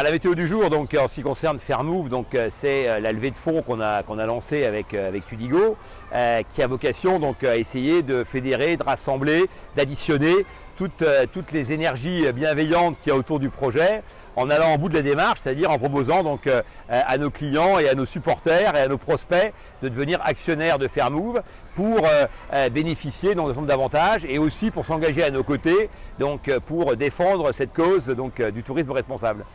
La météo du jour, donc, en ce qui concerne Fairmove, c'est la levée de fonds qu'on a lancée avec Tudigo, qui a vocation donc, à essayer de fédérer, de rassembler, d'additionner toutes les énergies bienveillantes qu'il y a autour du projet, en allant au bout de la démarche, c'est-à-dire en proposant donc, à nos clients et à nos supporters et à nos prospects de devenir actionnaires de Fairmove pour bénéficier d'un certain nombre d'avantages et aussi pour s'engager à nos côtés donc, pour défendre cette cause donc, du tourisme responsable.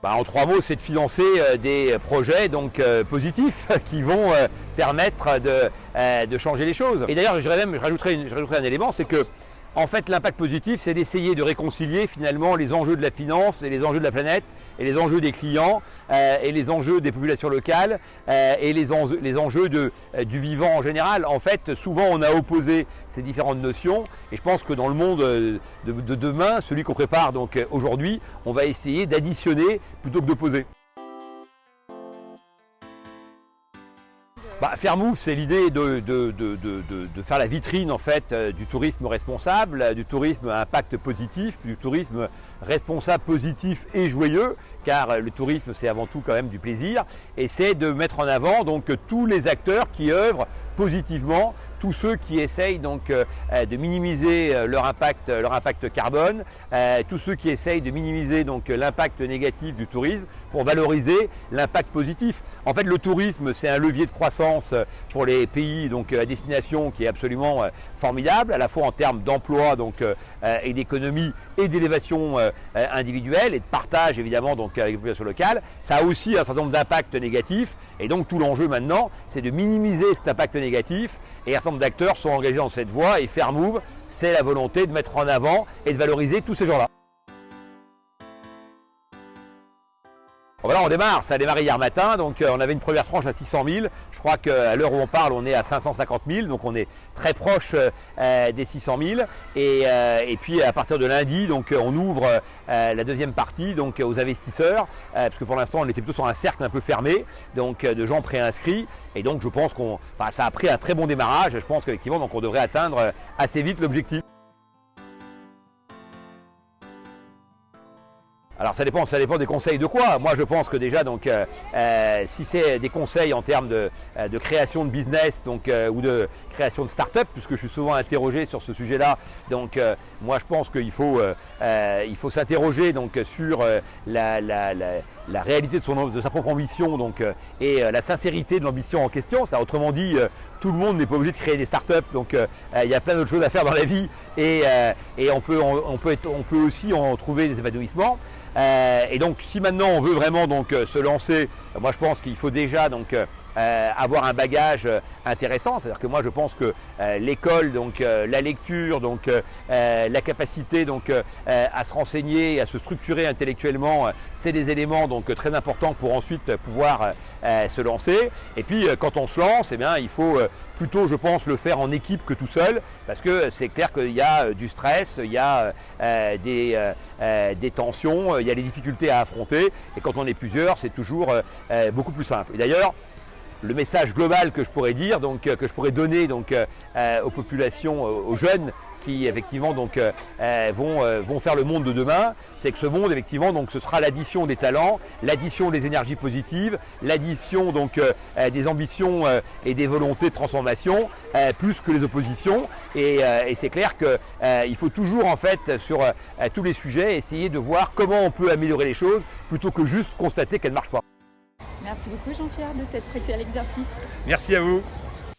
En 3 mots, c'est de financer des projets donc, positifs qui vont permettre de changer les choses. Et d'ailleurs, je rajouterai un élément, c'est que en fait, l'impact positif, c'est d'essayer de réconcilier finalement les enjeux de la finance et les enjeux de la planète et les enjeux des clients et les enjeux des populations locales et les enjeux du vivant en général. En fait, souvent, on a opposé ces différentes notions et je pense que dans le monde de demain, celui qu'on prépare donc aujourd'hui, on va essayer d'additionner plutôt que d'opposer. Fairmove, c'est l'idée de faire la vitrine en fait du tourisme responsable, du tourisme à impact positif, du tourisme responsable, positif et joyeux, car le tourisme c'est avant tout quand même du plaisir, et c'est de mettre en avant donc tous les acteurs qui œuvrent positivement, tous ceux qui essayent donc de minimiser leur impact carbone, tous ceux qui essayent de minimiser donc l'impact négatif du tourisme pour valoriser l'impact positif. En fait, le tourisme, c'est un levier de croissance pour les pays donc à destination qui est absolument formidable, à la fois en termes d'emploi donc et d'économie et d'élévation individuelle et de partage évidemment donc avec les populations locales. Ça a aussi un certain nombre d'impacts négatifs et donc tout l'enjeu maintenant, c'est de minimiser cet impact négatif et un certain nombre d'acteurs sont engagés dans cette voie et Fairmove, c'est la volonté de mettre en avant et de valoriser tous ces gens-là. Voilà, on démarre, ça a démarré hier matin, donc on avait une première tranche à 600 000, je crois qu'à l'heure où on parle on est à 550 000, donc on est très proche des 600 000 et puis à partir de lundi donc, on ouvre la deuxième partie donc, aux investisseurs, parce que pour l'instant on était plutôt sur un cercle un peu fermé, donc de gens préinscrits et donc je pense que ça a pris un très bon démarrage, je pense qu'effectivement donc, on devrait atteindre assez vite l'objectif. Alors ça dépend des conseils de quoi. Moi je pense que déjà donc si c'est des conseils en termes de création de business donc, ou de création de start-up, puisque je suis souvent interrogé sur ce sujet-là, donc moi je pense qu'il faut s'interroger donc sur la réalité de sa propre ambition donc, et la sincérité de l'ambition en question. Autrement dit, tout le monde n'est pas obligé de créer des start-up, donc il y a plein d'autres choses à faire dans la vie et on peut aussi en trouver des épanouissements. Et donc si maintenant on veut vraiment donc, se lancer, moi je pense qu'il faut déjà donc, avoir un bagage intéressant, c'est-à-dire que moi je pense que l'école, donc la lecture, donc la capacité donc à se renseigner, à se structurer intellectuellement, c'est des éléments donc très importants pour ensuite pouvoir se lancer. Et puis quand on se lance, eh bien, il faut plutôt, je pense, le faire en équipe que tout seul, parce que c'est clair qu'il y a du stress, il y a des tensions, il y a des difficultés à affronter, et quand on est plusieurs, c'est toujours beaucoup plus simple. Et d'ailleurs, le message global que je pourrais dire, donc, que je pourrais donner donc, aux populations, aux jeunes qui effectivement donc, vont faire le monde de demain, c'est que ce monde effectivement donc, ce sera l'addition des talents, l'addition des énergies positives, l'addition donc des ambitions et des volontés de transformation, plus que les oppositions. Et c'est clair qu'il faut toujours en fait sur tous les sujets essayer de voir comment on peut améliorer les choses plutôt que juste constater qu'elles ne marchent pas. Merci beaucoup Jean-Pierre de t'être prêté à l'exercice. Merci à vous. Merci.